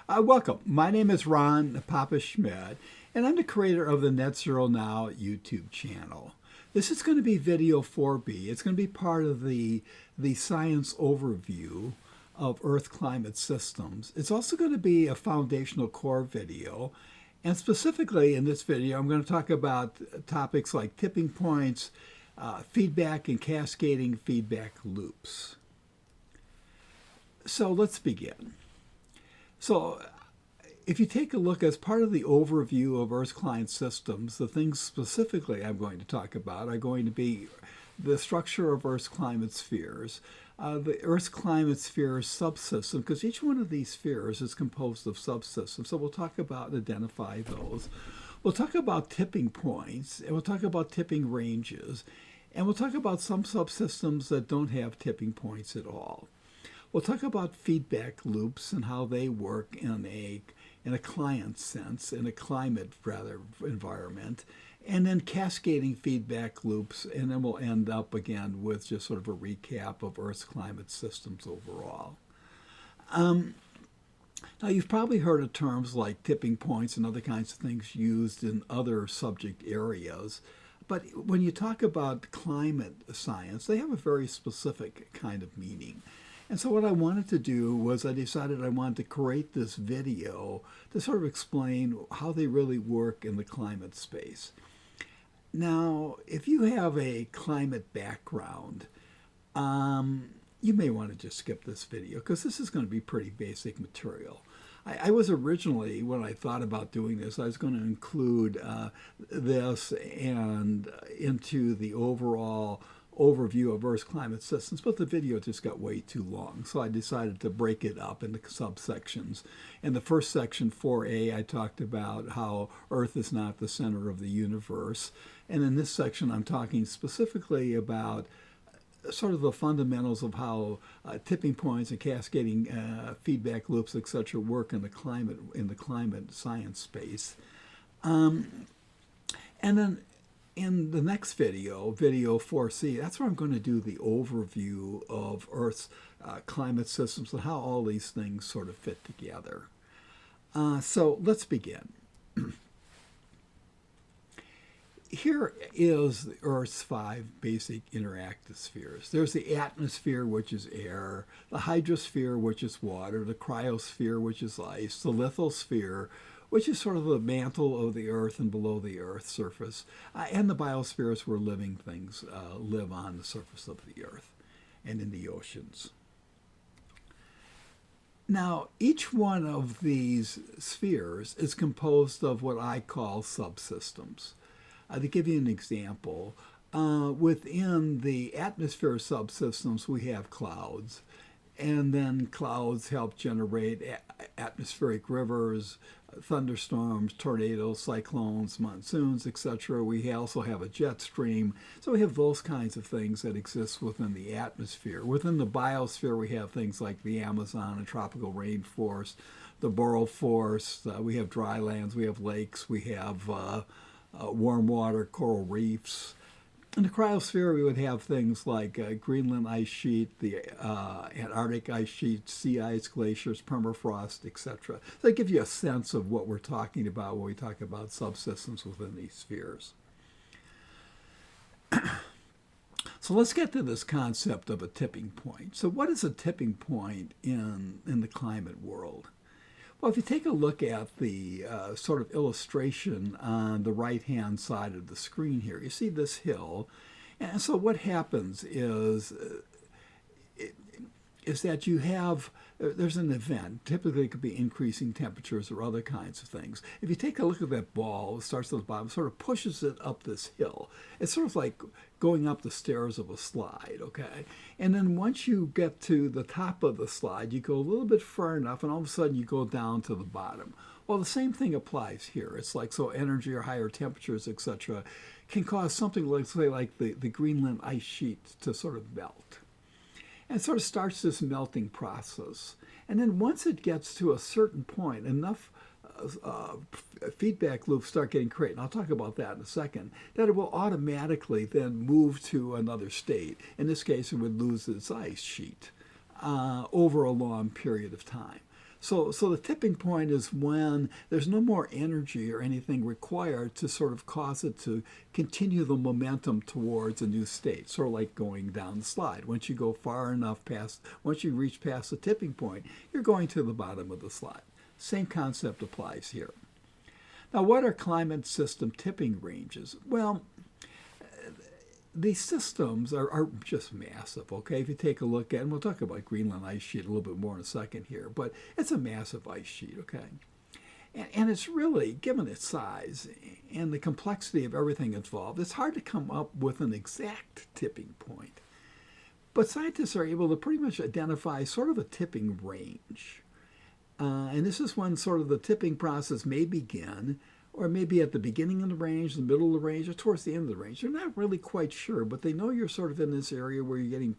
Welcome. My name is Ron Papa Schmidt, and I'm the creator of the Net Zero Now YouTube channel. This is going to be video 4B. It's going to be part of the science overview of Earth climate systems. It's also going to be a foundational core video. And specifically in this video, I'm going to talk about topics like tipping points, feedback, and cascading feedback loops. So let's begin. So if you take a look as part of the overview of Earth's climate systems, the things specifically I'm going to talk about are going to be the structure of Earth's climate spheres, the Earth's climate sphere subsystem, because each one of these spheres is composed of subsystems. So we'll talk about and identify those. We'll talk about tipping points, and we'll talk about tipping ranges, and we'll talk about some subsystems that don't have tipping points at all. We'll talk about feedback loops and how they work in a client sense, in a climate rather environment, and then cascading feedback loops, and then we'll end up again with just sort of a recap of Earth's climate systems overall. Now you've probably heard of terms like tipping points and other kinds of things used in other subject areas. But when you talk about climate science, they have a very specific kind of meaning. And so what I wanted to do was I decided I wanted to create this video to sort of explain how they really work in the climate space. Now, if you have a climate background, you may want to just skip this video because this is going to be pretty basic material. I was originally, when I thought about doing this, I was going to include this and into the overall overview of Earth's climate systems, but the video just got way too long, so I decided to break it up into subsections. In the first section, 4A, I talked about how Earth is not the center of the universe, and in this section I'm talking specifically about sort of the fundamentals of how tipping points and cascading feedback loops, etc., work in the climate science space. And then in the next video, video 4C, that's where I'm going to do the overview of Earth's climate systems and how all these things sort of fit together. So let's begin. Here is the Earth's 5 basic interactive spheres. There's the atmosphere, which is air, the hydrosphere, which is water, the cryosphere, which is ice, the lithosphere, which is sort of the mantle of the Earth and below the Earth's surface, and the biospheres where living things live on the surface of the Earth and in the oceans. Now, each one of these spheres is composed of what I call subsystems. To give you an example, within the atmosphere subsystems, we have clouds. And then clouds help generate atmospheric rivers, thunderstorms, tornadoes, cyclones, monsoons, etc. We also have a jet stream. So we have those kinds of things that exist within the atmosphere. Within the biosphere, we have things like the Amazon and tropical rainforest, the boreal forest. We have dry lands, we have lakes, we have warm water, coral reefs. In the cryosphere, we would have things like Greenland ice sheet, the Antarctic ice sheet, sea ice, glaciers, permafrost, etc. So they give you a sense of what we're talking about when we talk about subsystems within these spheres. So let's get to this concept of a tipping point. So what is a tipping point in the climate world? Well, if you take a look at the sort of illustration on the right-hand side of the screen here, you see this hill. And so what happens is that you have, there's an event. Typically it could be increasing temperatures or other kinds of things. If you take a look at that ball, it starts at the bottom, sort of pushes it up this hill. It's sort of like going up the stairs of a slide, okay? And then once you get to the top of the slide, you go a little bit far enough, and all of a sudden you go down to the bottom. Well, the same thing applies here. It's like, so energy or higher temperatures, etc., can cause something like, say, like the Greenland ice sheet to sort of melt. And it sort of starts this melting process. And then once it gets to a certain point, enough feedback loops start getting created, and I'll talk about that in a second, that it will automatically then move to another state. In this case, it would lose its ice sheet over a long period of time. So the tipping point is when there's no more energy or anything required to sort of cause it to continue the momentum towards a new state, sort of like going down the slide. Once you go far enough past, once you reach past the tipping point, you're going to the bottom of the slide. Same concept applies here. Now, what are climate system tipping ranges? Well, these systems are just massive, okay? If you take a look at, and we'll talk about Greenland ice sheet a little bit more in a second here, but it's a massive ice sheet, okay? And it's really, given its size and the complexity of everything involved, it's hard to come up with an exact tipping point. But scientists are able to pretty much identify sort of a tipping range. And this is when sort of the tipping process may begin, or maybe at the beginning of the range, the middle of the range, or towards the end of the range. They're not really quite sure, but they know you're sort of in this area where you're getting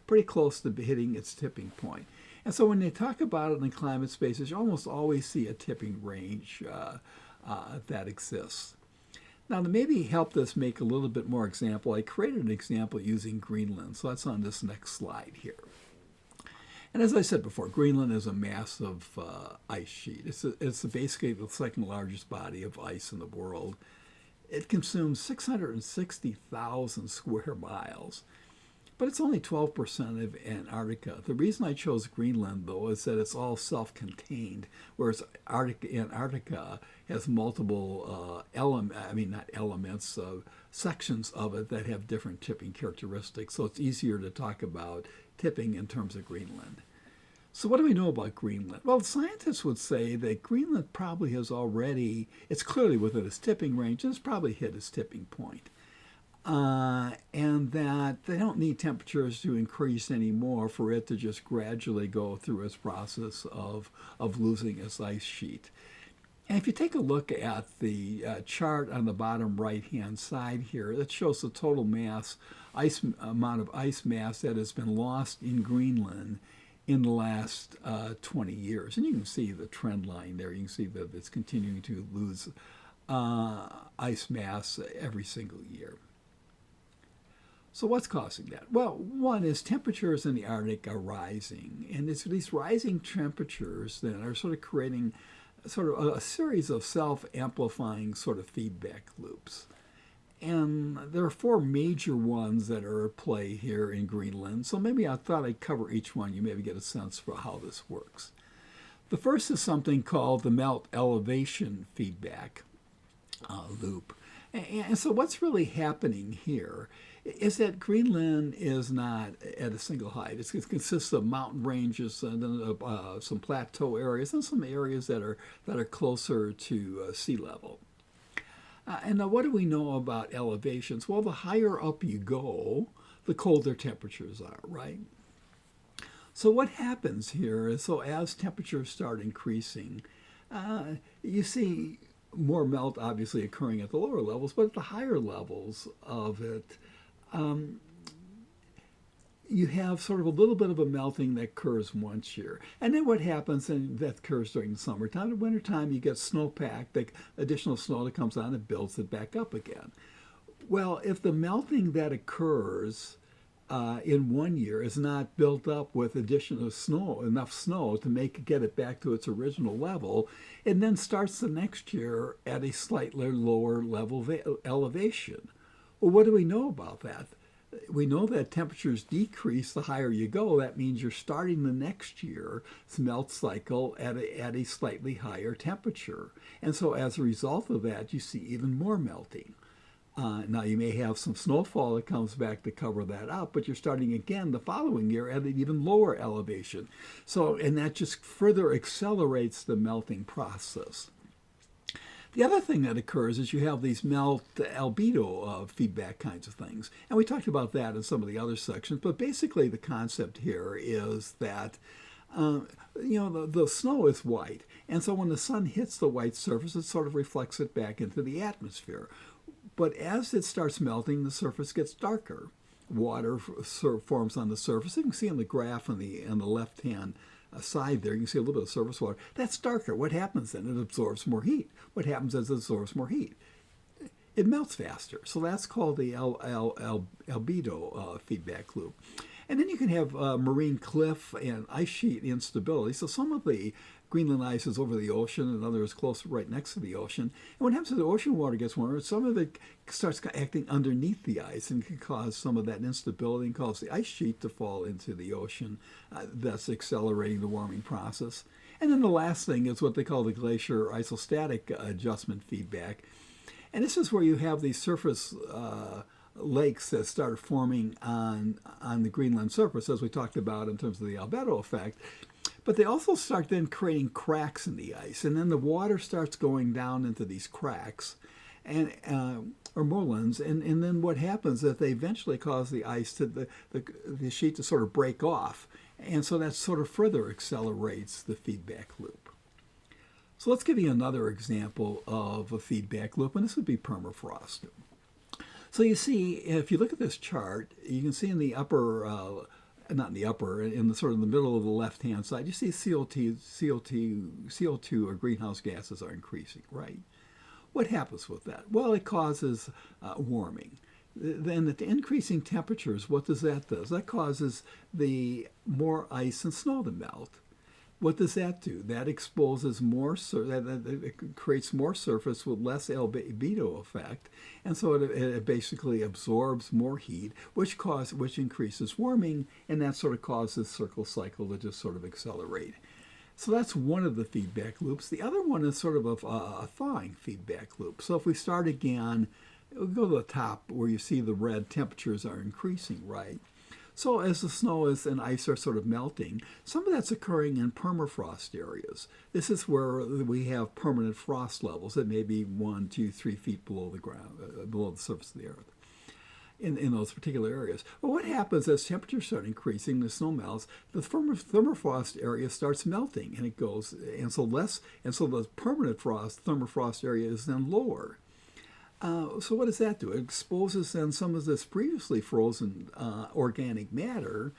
pretty close to hitting its tipping point. And so when they talk about it in climate spaces, you almost always see a tipping range that exists. Now, to maybe help this make a little bit more example, I created an example using Greenland. So that's on this next slide here. And as I said before, Greenland is a massive ice sheet. It's basically the second largest body of ice in the world. It consumes 660,000 square miles, but it's only 12% of Antarctica. The reason I chose Greenland, though, is that it's all self-contained, whereas Antarctica has multiple sections of it that have different tipping characteristics. So it's easier to talk about tipping in terms of Greenland. So what do we know about Greenland? Well, scientists would say that Greenland probably has already, it's clearly within its tipping range, and it's probably hit its tipping point. And that they don't need temperatures to increase anymore for it to just gradually go through its process of losing its ice sheet. And if you take a look at the chart on the bottom right-hand side here, that shows the total amount of ice mass that has been lost in Greenland in the last 20 years. And you can see the trend line there. You can see that it's continuing to lose ice mass every single year. So what's causing that? Well, one is temperatures in the Arctic are rising. And it's these rising temperatures that are sort of creating sort of a series of self-amplifying sort of feedback loops. And there are four major ones that are at play here in Greenland. So maybe I thought I'd cover each one. You maybe get a sense for how this works. The first is something called the melt elevation feedback loop. And so what's really happening here is that Greenland is not at a single height. It consists of mountain ranges and then some plateau areas and some areas that are closer to sea level. And now what do we know about elevations? Well, the higher up you go, the colder temperatures are, right? So what happens here is, so as temperatures start increasing, you see more melt obviously occurring at the lower levels, but at the higher levels of it, you have sort of a little bit of a melting that occurs once year. And then what happens, and that occurs during the summertime, in wintertime you get snowpack, the additional snow that comes on and builds it back up again. Well, if the melting that occurs in one year is not built up with additional snow, enough snow to get it back to its original level, it then starts the next year at a slightly lower level elevation. Well, what do we know about that? We know that temperatures decrease the higher you go. That means you're starting the next year's melt cycle at a slightly higher temperature. And so as a result of that, you see even more melting. Now, you may have some snowfall that comes back to cover that up, but you're starting again the following year at an even lower elevation. So, and that just further accelerates the melting process. The other thing that occurs is you have these melt albedo feedback kinds of things. And we talked about that in some of the other sections, but basically the concept here is that the snow is white. And so when the sun hits the white surface, it sort of reflects it back into the atmosphere. But as it starts melting, the surface gets darker. Water forms on the surface. You can see on the graph on the left-hand side there, you can see a little bit of surface water. That's darker. What happens then? It absorbs more heat. What happens as it absorbs more heat? It melts faster. So that's called the albedo feedback loop. And then you can have marine cliff and ice sheet instability. So some of the Greenland ice is over the ocean, another is close right next to the ocean. And what happens is the ocean water gets warmer, some of it starts acting underneath the ice and can cause some of that instability and cause the ice sheet to fall into the ocean. That's accelerating the warming process. And then the last thing is what they call the glacier isostatic adjustment feedback. And this is where you have these surface lakes that start forming on the Greenland surface, as we talked about in terms of the albedo effect. But they also start then creating cracks in the ice, and then the water starts going down into these cracks, and or moorlands, and then what happens is that they eventually cause the ice to the sheet to sort of break off, and so that sort of further accelerates the feedback loop. So let's give you another example of a feedback loop, and this would be permafrost. So you see, if you look at this chart, you can see in the upper, not in the upper, in the sort of the middle of the left-hand side, you see CO2 or greenhouse gases are increasing, right? What happens with that? Well, it causes warming. Then at the increasing temperatures, what does that do? That causes the more ice and snow to melt. What does that do? That exposes more, it creates more surface with less albedo effect, and so it basically absorbs more heat, which increases warming, and that sort of causes the circle cycle to just sort of accelerate. So that's one of the feedback loops. The other one is sort of a thawing feedback loop. So if we start again, we'll go to the top where you see the red temperatures are increasing, right? So as the snow and ice are sort of melting, some of that's occurring in permafrost areas. This is where we have permanent frost levels that may be 1, 2, 3 feet below the ground, below the surface of the earth, in those particular areas. Well, what happens as temperatures start increasing, the snow melts, the permafrost area starts melting, and it goes, and so the permanent thermofrost area is then lower. So what does that do? It exposes then some of this previously frozen organic matter,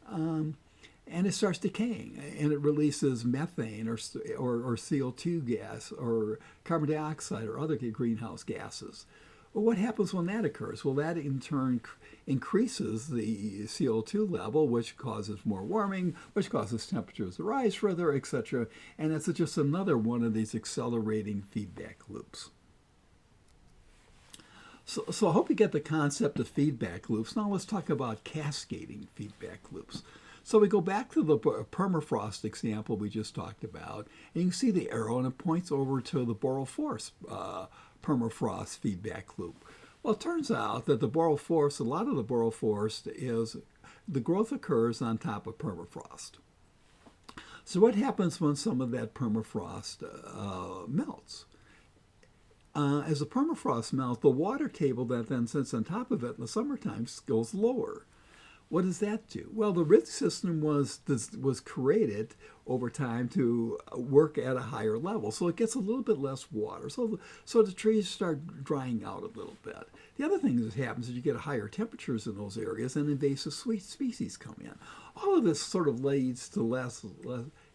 and it starts decaying, and it releases methane or CO2 gas or carbon dioxide or other greenhouse gases. Well, what happens when that occurs? Well, that in turn increases the CO2 level, which causes more warming, which causes temperatures to rise further, etc. And that's just another one of these accelerating feedback loops. So I hope you get the concept of feedback loops. Now let's talk about cascading feedback loops. So we go back to the permafrost example we just talked about, and you can see the arrow, and it points over to the boreal forest permafrost feedback loop. Well, it turns out that the boreal forest, a lot of the boreal forest is, the growth occurs on top of permafrost. So what happens when some of that permafrost melts? As the permafrost melts, the water table that then sits on top of it in the summertime goes lower. What does that do? Well, the ridge system was created over time to work at a higher level, so it gets a little bit less water. So the trees start drying out a little bit. The other thing that happens is you get higher temperatures in those areas, and invasive species come in. All of this sort of leads to less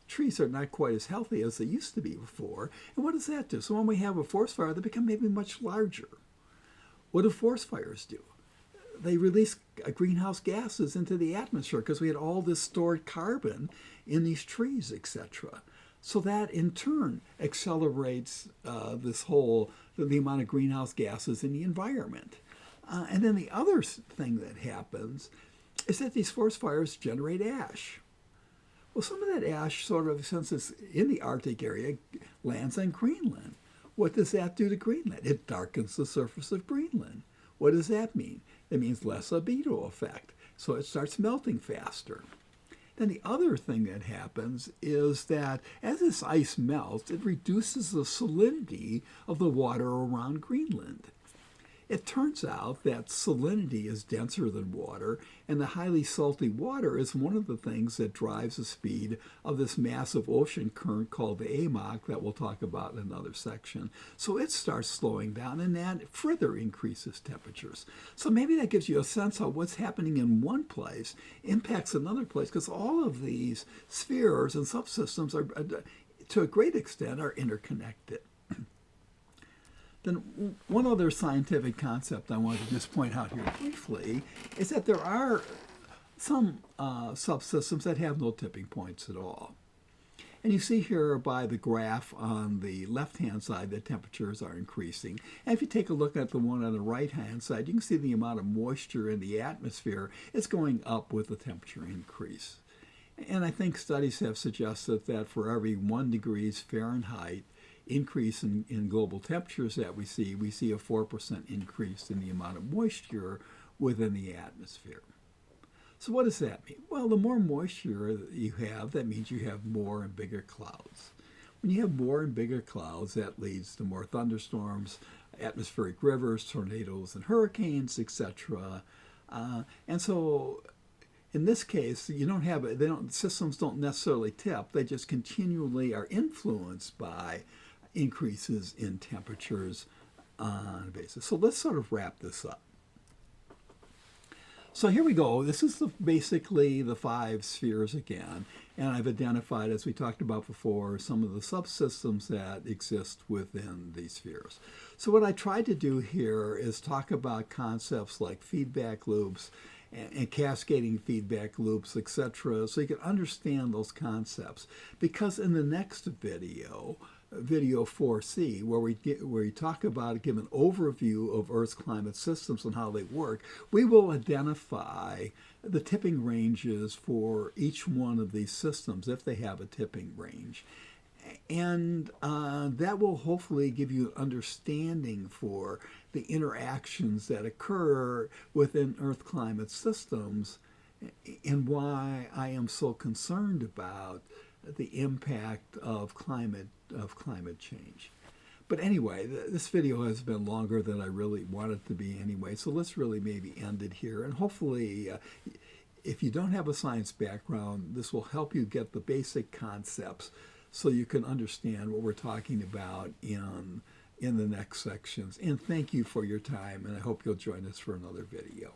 trees are not quite as healthy as they used to be before. And what does that do? So when we have a forest fire, they become maybe much larger. What do forest fires do? They release greenhouse gases into the atmosphere because we had all this stored carbon in these trees, etc. So that in turn accelerates the amount of greenhouse gases in the environment. And then the other thing that happens is that these forest fires generate ash. Well, some of that ash sort of, since it's in the Arctic area, lands on Greenland. What does that do to Greenland? It darkens the surface of Greenland. What does that mean? It means less albedo effect, so it starts melting faster. Then the other thing that happens is that as this ice melts, it reduces the salinity of the water around Greenland. It turns out that salinity is denser than water, and the highly salty water is one of the things that drives the speed of this massive ocean current called the AMOC that we'll talk about in another section. So it starts slowing down, and that further increases temperatures. So maybe that gives you a sense of what's happening in one place impacts another place, because all of these spheres and subsystems are, to a great extent, are interconnected. Then one other scientific concept I want to just point out here briefly is that there are some subsystems that have no tipping points at all. And you see here by the graph on the left-hand side that temperatures are increasing. And if you take a look at the one on the right-hand side, you can see the amount of moisture in the atmosphere is going up with the temperature increase. And I think studies have suggested that for every 1 degrees Fahrenheit increase in global temperatures that we see a 4% increase in the amount of moisture within the atmosphere. So what does that mean? Well, the more moisture you have, that means you have more and bigger clouds. When you have more and bigger clouds, that leads to more thunderstorms, atmospheric rivers, tornadoes, and hurricanes, etc. And so in this case, you don't have systems don't necessarily tip. They just continually are influenced by increases in temperatures on a basis. So let's sort of wrap this up. So here we go. This is basically the 5 spheres again. And I've identified, as we talked about before, some of the subsystems that exist within these spheres. So what I tried to do here is talk about concepts like feedback loops and cascading feedback loops, etc., so you can understand those concepts. Because in the next video 4C, where we talk about, give an overview of Earth's climate systems and how they work, we will identify the tipping ranges for each one of these systems if they have a tipping range. And that will hopefully give you an understanding for the interactions that occur within Earth climate systems and why I am so concerned about the impact of climate change. But anyway, this video has been longer than I really wanted it to be anyway, so let's really maybe end it here. And hopefully, if you don't have a science background, this will help you get the basic concepts so you can understand what we're talking about in the next sections. And thank you for your time, and I hope you'll join us for another video.